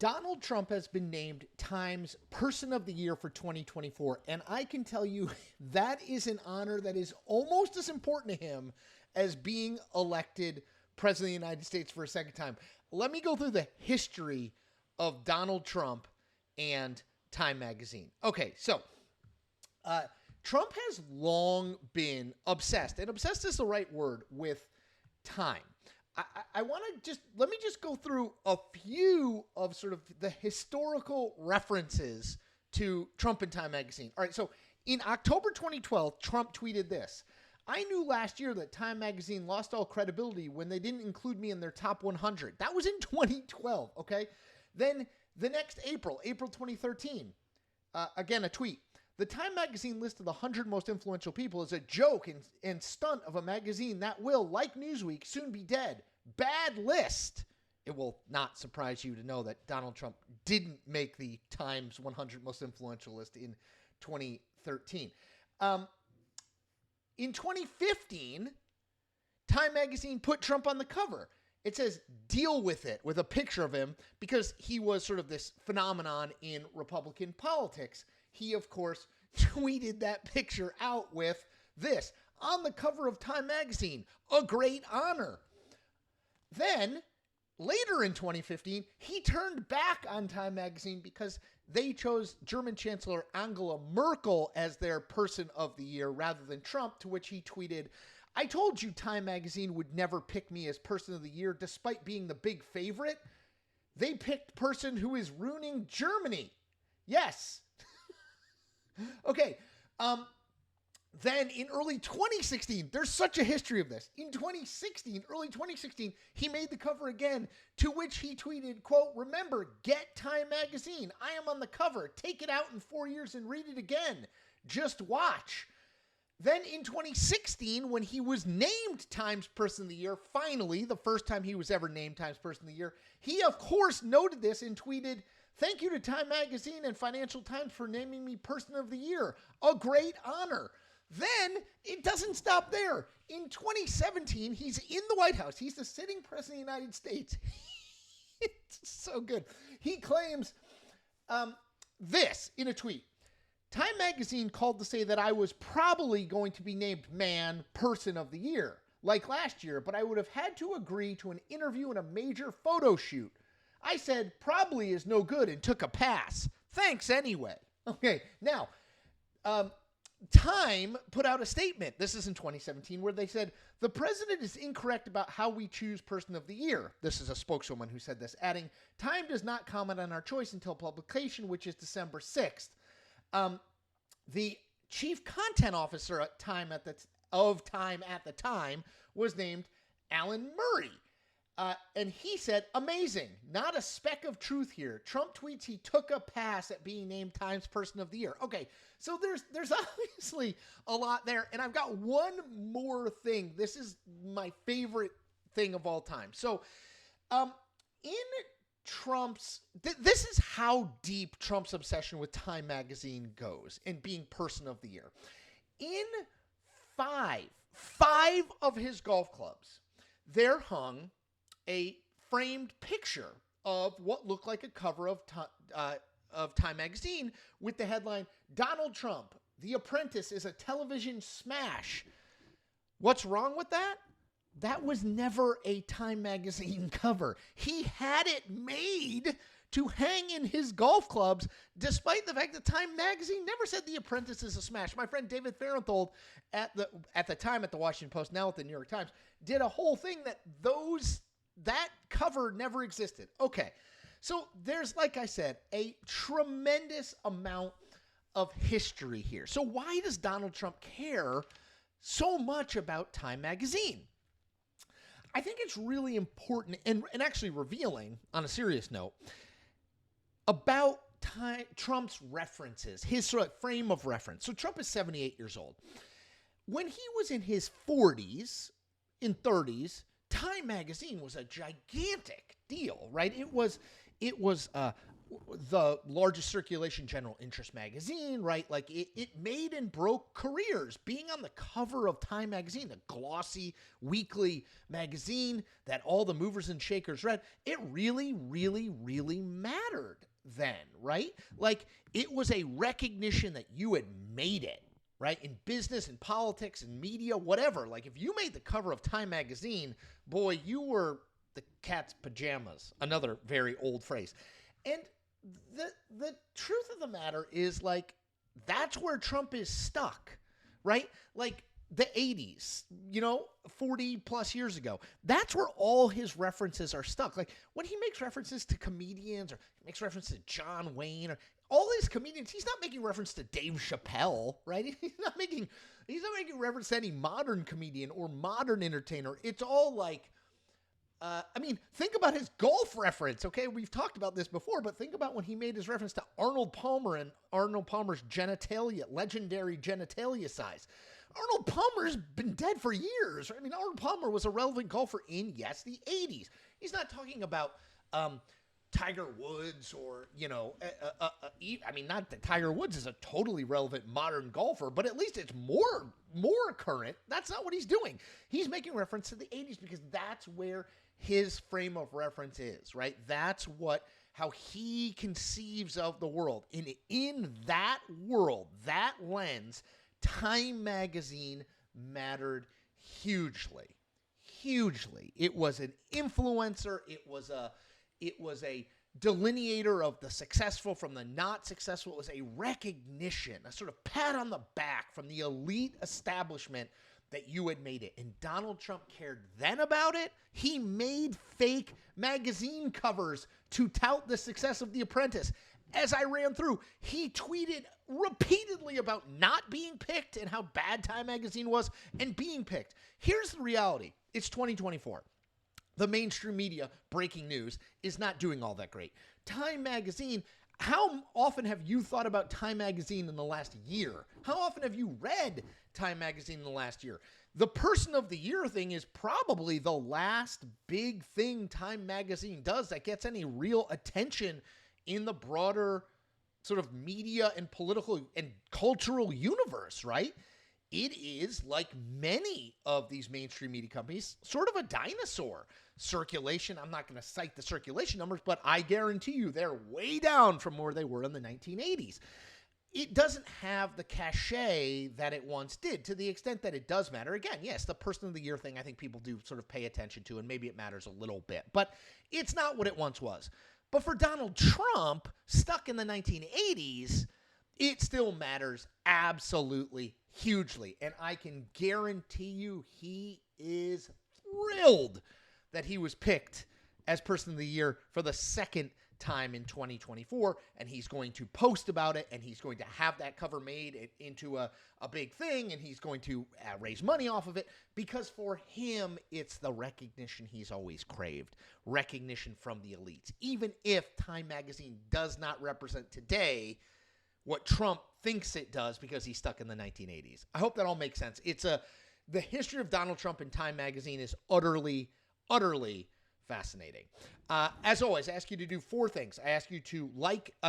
Donald Trump has been named Time's Person of the Year for 2024, and I can tell you that is an honor that is almost as important to him as being elected President of the United States for a second time. Let me go through the history of Donald Trump and Time magazine. Okay, so Trump has long been obsessed, and obsessed is the right word, with time. I want to let me go through a few of sort of the historical references to Trump and Time magazine. All right, so in October 2012, Trump tweeted this: "I knew last year that Time magazine lost all credibility when they didn't include me in their top 100. That was in 2012, okay? Then the next April 2013, again, a tweet. "The Time magazine listed the 100 most influential people as a joke and stunt of a magazine that will, like Newsweek, soon be dead. Bad list." It will not surprise you to know that Donald Trump didn't make the Times 100 most influential list in 2013. In 2015, Time magazine put Trump on the cover. It says, "Deal with it," with a picture of him, because he was sort of this phenomenon in Republican politics. He, of course, tweeted that picture out with this: "On the cover of Time magazine, a great honor." Then, later in 2015, he turned back on Time magazine because they chose German Chancellor Angela Merkel as their Person of the Year rather than Trump, to which he tweeted, "I told you Time magazine would never pick me as Person of the Year despite being the big favorite. They picked person who is ruining Germany. Yes." Okay. Then in early 2016, there's such a history of this. In early 2016, he made the cover again, to which he tweeted, quote, "Remember, get Time magazine. I am on the cover. Take it out in 4 years and read it again. Just watch." Then in 2016, when he was named Times Person of the Year, finally, the first time he was ever named Times Person of the Year, he, of course, noted this and tweeted, "Thank you to Time magazine and Financial Times for naming me Person of the Year. A great honor." Then it doesn't stop there. In 2017, he's in the White House. He's the sitting president of the United States. It's so good. He claims this in a tweet: "Time magazine called to say that I was probably going to be named Person of the Year, like last year, but I would have had to agree to an interview and a major photo shoot. I said probably is no good and took a pass. Thanks anyway." Okay, now, Time put out a statement, this is in 2017, where they said, "The president is incorrect about how we choose Person of the Year." This is a spokeswoman who said this, adding, "Time does not comment on our choice until publication, which is December 6th. The chief content officer at Time at the time was named Alan Murray. And he said, "Amazing. Not a speck of truth here. Trump tweets he took a pass at being named Times Person of the Year." Okay, so there's obviously a lot there. And I've got one more thing. This is my favorite thing of all time. So in Trump's, this is how deep Trump's obsession with Time magazine goes and being Person of the Year. In five of his golf clubs, there hung a framed picture of what looked like a cover of Time magazine with the headline, "Donald Trump, The Apprentice is a television smash." What's wrong with that? That was never a Time magazine cover. He had it made to hang in his golf clubs, despite the fact that Time magazine never said The Apprentice is a smash. My friend David Farenthold, at the time at the Washington Post, now at the New York Times, did a whole thing that that cover never existed. Okay, so there's, like I said, a tremendous amount of history here. So why does Donald Trump care so much about Time magazine? I think it's really important and actually revealing, on a serious note, about Trump's references, his sort of frame of reference. So Trump is 78 years old. When he was in his 40s, in 30s, Time magazine was a gigantic deal, right? It was the largest circulation general interest magazine, right? Like it made and broke careers. Being on the cover of Time magazine, the glossy weekly magazine that all the movers and shakers read, it really, really, really mattered then, right? Like it was a recognition that you had made it, right? In business and politics and media, whatever. Like if you made the cover of Time magazine, boy, you were the cat's pajamas. Another very old phrase. And the truth of the matter is, like, that's where Trump is stuck, right? Like the 80s, 40 plus years ago. That's where all his references are stuck. Like when he makes references to comedians or makes references to John Wayne or all these comedians, he's not making reference to Dave Chappelle, right? He's not making reference to any modern comedian or modern entertainer. It's all like, think about his golf reference, okay? We've talked about this before, but think about when he made his reference to Arnold Palmer and Arnold Palmer's genitalia, legendary genitalia size. Arnold Palmer's been dead for years. I mean, Arnold Palmer was a relevant golfer in, yes, the 80s. He's not talking about Tiger Woods or, not that Tiger Woods is a totally relevant modern golfer, but at least it's more current. That's not what he's doing. He's making reference to the 80s because that's where his frame of reference is, right? That's how he conceives of the world. In that world, that lens, Time magazine mattered hugely. It was an influencer. It was a delineator of the successful from the not successful. It was a recognition, a sort of pat on the back from the elite establishment that you had made it. And Donald Trump cared then about it. He made fake magazine covers to tout the success of The Apprentice. As I ran through, he tweeted repeatedly about not being picked and how bad Time magazine was and being picked. Here's the reality. It's 2024. The mainstream media, breaking news, is not doing all that great. Time magazine, how often have you thought about Time magazine in the last year? How often have you read Time magazine in the last year? The Person of the Year thing is probably the last big thing Time magazine does that gets any real attention in the broader sort of media and political and cultural universe, right? It is, like many of these mainstream media companies, sort of a dinosaur. Circulation, I'm not going to cite the circulation numbers, but I guarantee you they're way down from where they were in the 1980s. It doesn't have the cachet that it once did, to the extent that it does matter. Again, yes, the Person of the Year thing I think people do sort of pay attention to, and maybe it matters a little bit, but it's not what it once was. But for Donald Trump, stuck in the 1980s, it still matters absolutely hugely. And I can guarantee you he is thrilled that he was picked as Person of the Year for the second time in 2024. And he's going to post about it, and he's going to have that cover made into a big thing, and he's going to raise money off of it, because for him, it's the recognition he's always craved. Recognition from the elites. Even if Time magazine does not represent today what Trump thinks it does because he's stuck in the 1980s. I hope that all makes sense. The history of Donald Trump in Time magazine is utterly fascinating. As always, I ask you to do 4 things. I ask you to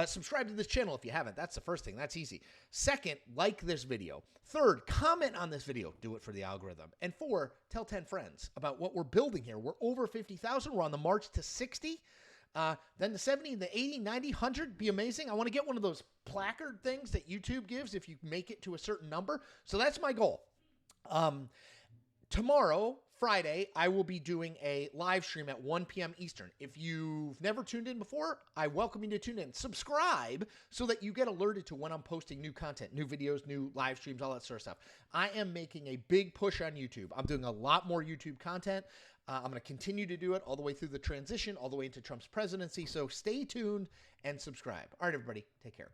subscribe to this channel if you haven't. That's the first thing. That's easy. Second, like this video. Third, comment on this video. Do it for the algorithm. And 4, tell 10 friends about what we're building here. We're over 50,000. We're on the march to 60. Then the 70, the 80, 90, 100, be amazing. I want to get one of those placard things that YouTube gives if you make it to a certain number. So that's my goal. Tomorrow, Friday, I will be doing a live stream at 1 p.m. Eastern. If you've never tuned in before, I welcome you to tune in. Subscribe so that you get alerted to when I'm posting new content, new videos, new live streams, all that sort of stuff. I am making a big push on YouTube. I'm doing a lot more YouTube content. I'm going to continue to do it all the way through the transition, all the way into Trump's presidency. So stay tuned and subscribe. All right, everybody, take care.